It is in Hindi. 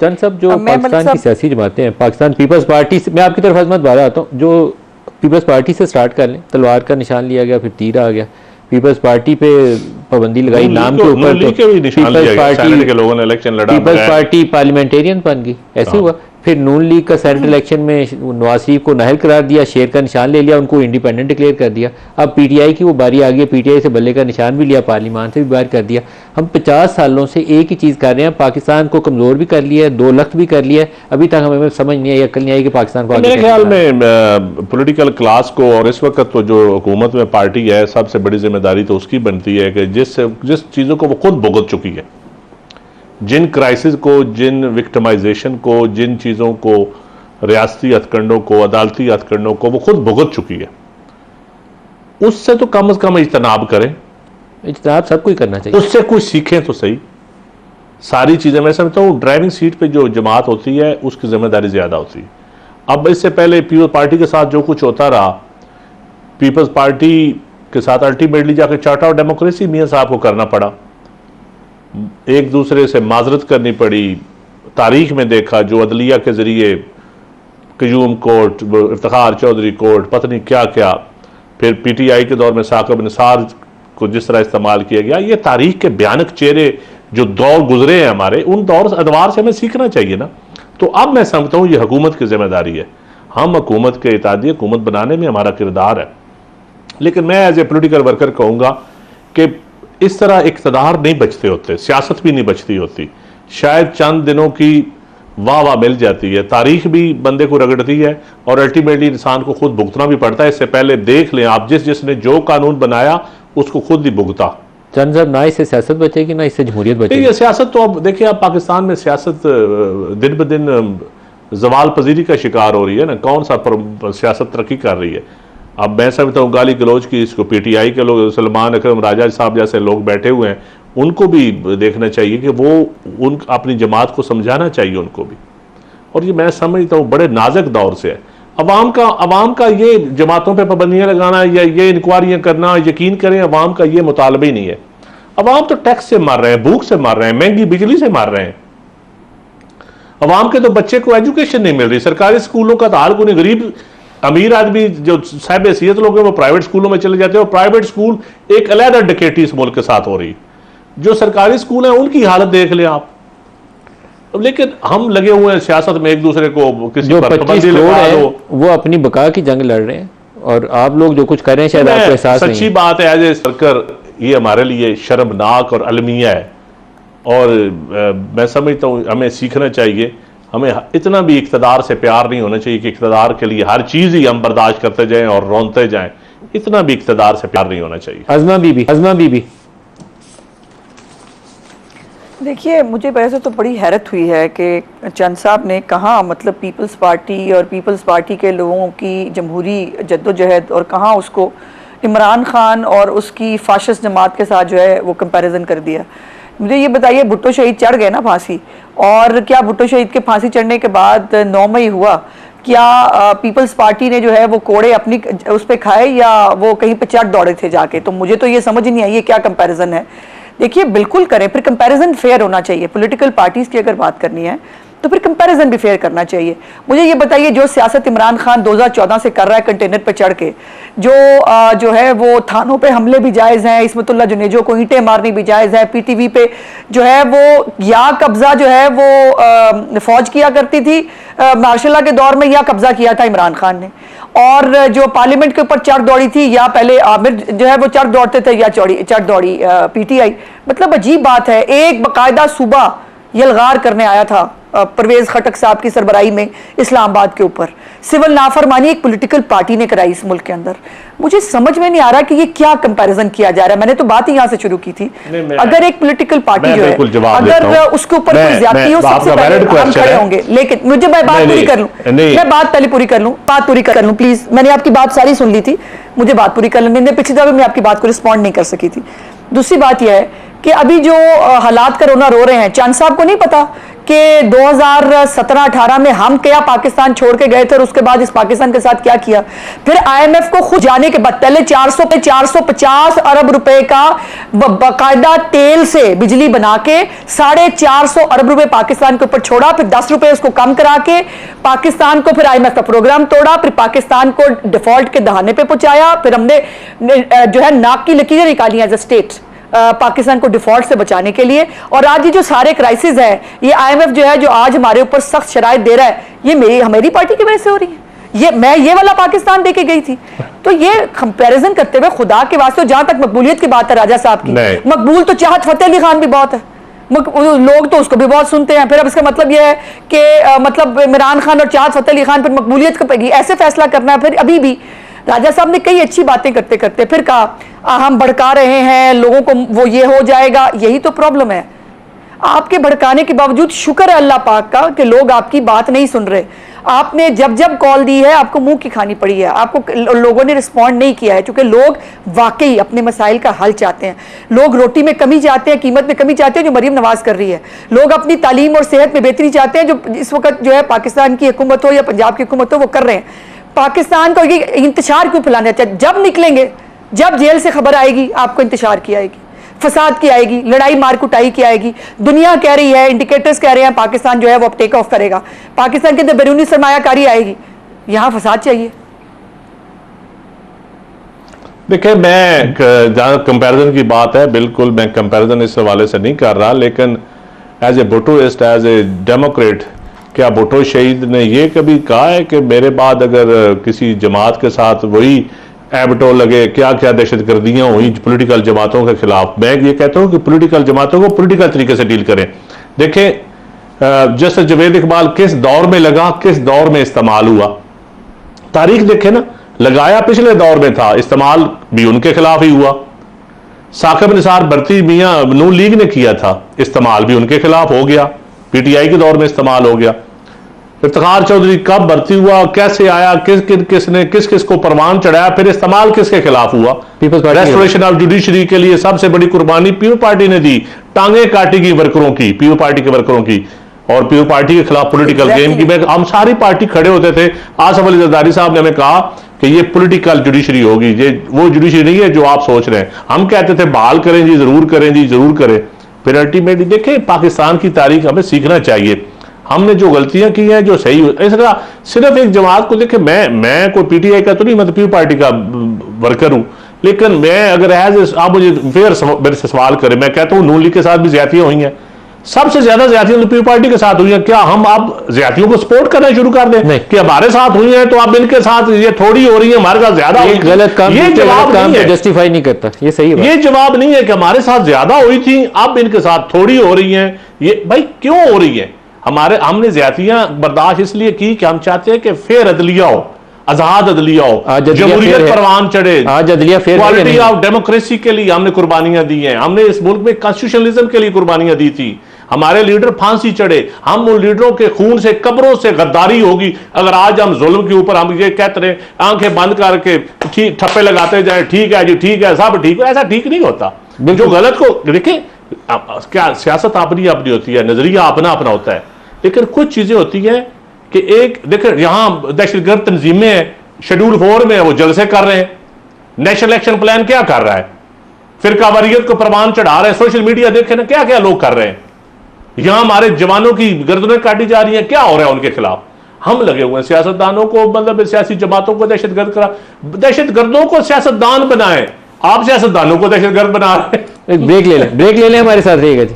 चंद साहब, जो पाकिस्तान की सियासी जमातें हैं, पाकिस्तान पीपल्स पार्टी से, मैं आपकी तरफ अजमत बात आता हूँ, जो पीपल्स पार्टी से स्टार्ट कर लें, तलवार का निशान लिया गया, फिर तीर आ गया, पीपल्स पार्टी पे पाबंदी लगाई नाम के ऊपर, तो पीपल्स पार्टी पार्लियामेंटेरियन बन गई, ऐसे हुआ। फिर नून लीग का सेनेट इलेक्शन में नवाज शरीफ को नाहल करार दिया, शेर का निशान ले लिया, उनको इंडिपेंडेंट डिक्लेयर कर दिया। अब पीटीआई की वो बारी आ गई, पीटीआई से बल्ले का निशान भी लिया, पार्लियामान से भी बाहर कर दिया। हम 50 सालों से एक ही चीज़ कर रहे हैं, पाकिस्तान को कमज़ोर भी कर लिया है, 2 लख्त भी कर लिया है, अभी तक हमें समझ नहीं आई, अकल नहीं आई कि पाकिस्तान को मेरे ख्याल में पोलिटिकल क्लास को, और इस वक्त तो जो हुकूमत में पार्टी है, सबसे बड़ी जिम्मेदारी तो उसकी बनती है कि जिस चीज़ों को वो खुद भुगत चुकी है, जिन क्राइसिस को, जिन विक्टिमाइजेशन को, जिन चीज़ों को, रियासती हथकंडों को, अदालती हथकंडों को वो खुद भुगत चुकी है, उससे तो कम से कम इज्तनाब करें। इज्तनाब सबको ही करना चाहिए, उससे कुछ सीखें तो सही। सारी चीज़ें मैं समझता हूँ ड्राइविंग सीट पे जो जमात होती है उसकी जिम्मेदारी ज़्यादा होती है। अब इससे पहले पीपल्स पार्टी के साथ जो कुछ होता रहा, पीपल्स पार्टी के साथ अल्टीमेटली जाकर चार्टर ऑफ डेमोक्रेसी मियाँ साहब को करना पड़ा, एक दूसरे से माजरत करनी पड़ी। तारीख में देखा जो अदलिया के ज़रिए क्यूम कोर्ट, इफ्तिखार चौधरी कोर्ट, पता नहीं क्या क्या, फिर पीटीआई के दौर में साकिब निसार को जिस तरह इस्तेमाल किया गया, ये तारीख के भयानक चेहरे जो दौर गुजरे हैं हमारे, उन दौर अदवार से हमें सीखना चाहिए ना। तो अब मैं समझता हूँ ये हुकूमत की जिम्मेदारी है, हम हुकूमत के इत्यादी हुकूमत बनाने में हमारा किरदार है। लेकिन मैं एज ए पोलिटिकल वर्कर कहूँगा कि इस तरह इक़्तिदार नहीं बचते होते, सियासत भी नहीं बचती होती। शायद चंद दिनों की वाह वाह मिल जाती है, तारीख भी बंदे को रगड़ती है और अल्टीमेटली इंसान को खुद भुगतना भी पड़ता है। इससे पहले देख लें आप, जिसने जो कानून बनाया उसको खुद ही भुगता। चंद साहब, ना इससे सियासत बचेगी ना इससे जमहूरियत बचेगी। ये सियासत तो अब देखिए, अब पाकिस्तान में सियासत दिन ब दिन जवाल पजीरी का शिकार हो रही है ना, कौन सा सियासत तरक्की कर रही है। अब मैं समझता हूँ गाली गलौज की इसको पीटीआई के लोग, सलमान अकरम राजा साहब जैसे लोग बैठे हुए हैं, उनको भी देखना चाहिए कि वो उन अपनी जमात को समझाना चाहिए उनको भी। और ये मैं समझता हूँ बड़े नाजुक दौर से है। अवाम का ये जमातों पे पाबंदियां लगाना या ये इंक्वायरियां करना, यकीन करें अवाम का ये मुतालबा ही नहीं है। अवाम तो टैक्स से मार रहे हैं, भूख से मार रहे हैं, महंगी बिजली से मार रहे हैं। अवाम के तो बच्चे को एजुकेशन नहीं मिल रही। सरकारी स्कूलों का तो हाल कोई गरीब अमीर आदमी जो साहिब हैसियत लोग हैं वो प्राइवेट स्कूलों में चले जाते हैं, और प्राइवेट स्कूल एक अलहदा डकैती इस मुल्क के साथ हो रही। जो सरकारी स्कूल हैं उनकी हालत देख लें आप। लेकिन हम लगे हुए हैं सियासत में, एक दूसरे को किसी पर पाबंदी लगा दो, वो अपनी बका की जंग लड़ रहे हैं, और आप लोग जो कुछ कर रहे हैं शायद आपको एहसास नहीं है। सच्ची बात है, एज ए सरकार ये हमारे लिए शर्मनाक और अलमिया है। और मैं समझता हूँ हमें सीखना चाहिए। हमें इतना भी इक़्तिदार से प्यार नहीं होना चाहिए कि इक़्तिदार के लिए हर चीज़ ही हम बर्दाश्त करते जाएं और रोनते जाएं। इतना भी इक़्तिदार से प्यार नहीं होना चाहिए। अज़मा बीबी, देखिए, मुझे वैसे तो बड़ी हैरत हुई है कि चंद साहब ने कहा, मतलब पीपल्स पार्टी और पीपल्स पार्टी के लोगों की जमहूरी जद्दोजहद, और कहाँ उसको इमरान खान और उसकी फाशिस्ट जमात के साथ जो है वो कंपैरिजन कर दिया। मुझे ये बताइए, भुट्टो शहीद चढ़ गए ना फांसी, और क्या भुट्टो शहीद के फांसी चढ़ने के बाद 9 मई हुआ, क्या पीपल्स पार्टी ने जो है वो कोड़े अपनी उस पर खाए या वो कहीं पे चढ़ दौड़े थे जाके? तो मुझे तो ये समझ ही नहीं आई ये क्या कंपैरिजन है। देखिए, बिल्कुल करें, फिर कंपैरिजन फेयर होना चाहिए। पॉलिटिकल पार्टीज की अगर बात करनी है तो फिर कंपैरिजन भी फेयर करना चाहिए। मुझे ये बताइए, जो सियासत इमरान खान 2014 से कर रहा है कंटेनर पर चढ़ के, जो है वो थानों पे हमले भी जायज़ हैं, इस्मतुल्लाह जुनेजो को ईंटें मारनी भी जायज़ है, पीटीवी पे जो है वो या कब्जा जो है वो फौज किया करती थी मार्शल लॉ के दौर में, या कब्जा किया था इमरान खान ने, और जो पार्लियामेंट के ऊपर चढ़ दौड़ी थी, या पहले आमिर जो है वो चढ़ दौड़ते थे, या चढ़ दौड़ी पीटीआई। मतलब अजीब बात है, एक बाकायदा सूबा यलगार करने आया था परवेज खटक साहब की सरबराही में इस्लामाबाद के ऊपर, सिविल नाफरमानी एक पॉलिटिकल पार्टी ने कराई इस मुल्क के अंदर। मुझे समझ में नहीं आ रहा कि ये क्या कंपैरिजन किया जा रहा है। मैंने तो बात ही यहाँ से शुरू की थी, अगर एक पॉलिटिकल पार्टी जो है अगर उसके ऊपर कोई ज्यादती हो, सबसे पहले हम खड़े होंगे। लेकिन मुझे मैं बात पूरी कर लूं, मैं बात पहले पूरी कर लूं प्लीज। मैंने आपकी बात सारी सुन ली थी, मुझे बात पूरी कर लेने। पिछली दफे मैं आपकी बात को रिस्पॉन्ड नहीं कर सकी थी। दूसरी बात यह है कि अभी जो हालात कोरोना रो रहे हैं, चांद साहब को नहीं पता कि 2017-18 में हम क्या पाकिस्तान छोड़ के गए थे और उसके बाद इस पाकिस्तान के साथ क्या किया। फिर आईएमएफ को खुद जाने के बाद पहले 450 अरब रुपए का बाकायदा तेल से बिजली बना के 450 अरब रुपए पाकिस्तान के ऊपर छोड़ा, फिर 10 रुपए उसको कम करा के पाकिस्तान को, फिर आईएमएफ का प्रोग्राम तोड़ा, फिर पाकिस्तान को डिफॉल्ट के दहाने पे पहुंचाया, फिर हमने जो है नाक की लकीरें निकाली एज अ स्टेट पाकिस्तान को डिफॉल्ट से बचाने के लिए। और आज ये जो सारे क्राइसिस है, ये आईएमएफ जो है जो आज हमारे ऊपर सख्त शराइत दे रहा है, ये मेरी पार्टी की वजह से हो रही है। मैं ये वाला पाकिस्तान देके गई थी। तो ये कंपैरिजन करते हुए खुदा के वास्ते, जहां तक मकबूलियत की बात है राजा साहब की, मकबूल तो चाहत फतेह अली खान भी बहुत है, लोग तो उसको भी बहुत सुनते हैं। फिर अब इसका मतलब यह है कि मतलब इमरान खान और चाहत फतेह अली खान पर मकबूलियत कपेगी, ऐसे फैसला करना है। फिर अभी भी राजा साहब ने कई अच्छी बातें करते करते फिर कहा हम भड़का रहे हैं लोगों को, वो ये हो जाएगा। यही तो प्रॉब्लम है, आपके भड़काने के बावजूद शुक्र है अल्लाह पाक का कि लोग आपकी बात नहीं सुन रहे। आपने जब जब कॉल दी है आपको मुंह की खानी पड़ी है, आपको लोगों ने रिस्पॉन्ड नहीं किया है, क्योंकि लोग वाकई अपने मसाइल का हल चाहते हैं। लोग रोटी में कमी चाहते हैं, कीमत में कमी चाहते हैं, जो मरीम नवाज कर रही है। लोग अपनी तालीम और सेहत में बेहतरी चाहते हैं, जो इस वक्त जो है पाकिस्तान की हुकूमत हो या पंजाब की हुकूमत हो वो कर रहे हैं। पाकिस्तान को इंतशार क्यों फैलाना चाहिए? जब निकलेंगे, जब जेल से खबर आएगी, आपको इंतशार की आएगी, फसाद की आएगी, लड़ाई मार कुटाई की आएगी। दुनिया कह रही है, इंडिकेटर्स कह रहे हैं पाकिस्तान जो है वो अब टेक ऑफ करेगा, पाकिस्तान के अंदर बैरूनी सरमायाकारी आएगी, यहां फसाद चाहिए। देखिए, मैं जहां कंपैरिजन की बात है, बिल्कुल मैं कंपैरिजन इस हवाले से नहीं कर रहा, लेकिन as a Bhuttoist, as a democrat, क्या भुट्टो शहीद ने यह कभी कहा है कि मेरे बाद अगर किसी जमात के साथ वही एबटो लगे, क्या क्या दहशत गर्दियां हुई पॉलिटिकल जमातों के खिलाफ? मैं ये कहता हूं कि पॉलिटिकल जमातों को पॉलिटिकल तरीके से डील करें। देखें, जैसे जावेद इकबाल किस दौर में लगा, किस दौर में इस्तेमाल हुआ, तारीख देखें ना। लगाया पिछले दौर में था, इस्तेमाल भी उनके खिलाफ ही हुआ। साकिब निसार भर्ती मियां नून लीग ने किया था, इस्तेमाल भी उनके खिलाफ हो गया, पीटीआई के दौर में इस्तेमाल हो गया। इफ्तिखार चौधरी कब भर्ती हुआ, कैसे आया, किसने किस किस को परवान चढ़ाया, फिर इस्तेमाल किसके खिलाफ हुआ? रेस्टोरेशन ऑफ जुडिशरी के लिए सबसे बड़ी कुर्बानी पीपल पार्टी ने दी, टांगे काटी की वर्करों की, पीपल पार्टी के वर्करों की, और पीपल पार्टी के खिलाफ पॉलिटिकल गेम की। हम सारी पार्टी खड़े होते थे। आसफ अली जरदारी साहब ने हमें कहा कि ये पॉलिटिकल जुडिशरी होगी, ये वो जुडिशरी नहीं है जो आप सोच रहे हैं। हम कहते थे बहाल करें जी, जरूर करें जी, जरूर करें। फिर अल्टीमेटली देखें, पाकिस्तान की तारीख हमें सीखना चाहिए। हमने जो गलतियां की हैं, जो सही, इस तरह सिर्फ एक जमात को देखें। मैं कोई पीटीआई का तो नहीं, मतलब पीपल पार्टी का वर्कर हूं, लेकिन मैं अगर एज आप मुझे फिर मेरे से सवाल करें, मैं कहता हूं नून लीग के साथ भी ज्यादतियां हुई हैं, सबसे ज्यादा ज्यादतियां तो पीपल पार्टी के साथ हुई हैं। क्या हम अब ज्यादतियों को सपोर्ट करना शुरू कर दें कि हमारे साथ हुई है तो अब इनके साथ ये थोड़ी हो रही है, हमारे साथ ज्यादा हुई? गलत काम, ये जवाब नहीं है, जस्टिफाई नहीं करता, ये सही है। ये जवाब नहीं है कि हमारे साथ ज्यादा हुई थी, अब इनके साथ थोड़ी हो रही है। ये भाई क्यों हो रही है? हमने ज्यादतियां बर्दाश्त इसलिए की कि हम चाहते हैं कि फेयर अदलिया हो, आजाद अदलिया हो, जमहूरियत परवान चढ़े, क्वालिटी ऑफ डेमोक्रेसी के लिए हमने कुर्बानियां दी हैं। हमने इस मुल्क में कॉन्स्टिट्यूशनलिज्म के लिए कुर्बानियां दी थी। हमारे लीडर फांसी चढ़े, हम उन लीडरों के खून से, कब्रों से गद्दारी होगी अगर आज हम जुल्म के ऊपर हम ये कहते रहे, आंखें बंद करके ठीक ठप्पे लगाते जाए, ठीक है जी, ठीक है, सब ठीक है। ऐसा ठीक नहीं होता। जो गलत को देखें, क्या सियासत अपनी अपनी होती है, नजरिया अपना अपना होता है, लेकिन कुछ चीजें होती हैं कि एक देखें, यहां दहशतगर्द तंजीमें हैं, शेड्यूल 4 में वो जलसे कर रहे हैं, नेशनल एक्शन प्लान क्या कर रहा है, फिरकावारियत को प्रमाण चढ़ा रहे हैं, सोशल मीडिया देखें ना क्या क्या लोग कर रहे हैं। यहां हमारे जवानों की गर्दनें काटी जा रही हैं, क्या हो रहा है उनके खिलाफ? हम लगे हुए हैं सियासतदानों को, मतलब सियासी जमातों को दहशतगर्द करा, दहशतगर्दों को सियासतदान बनाए, आप सियासतदानों को दहशतगर्द बना रहे हैं। ब्रेक ले लें, हमारे साथ रहिएगा जी।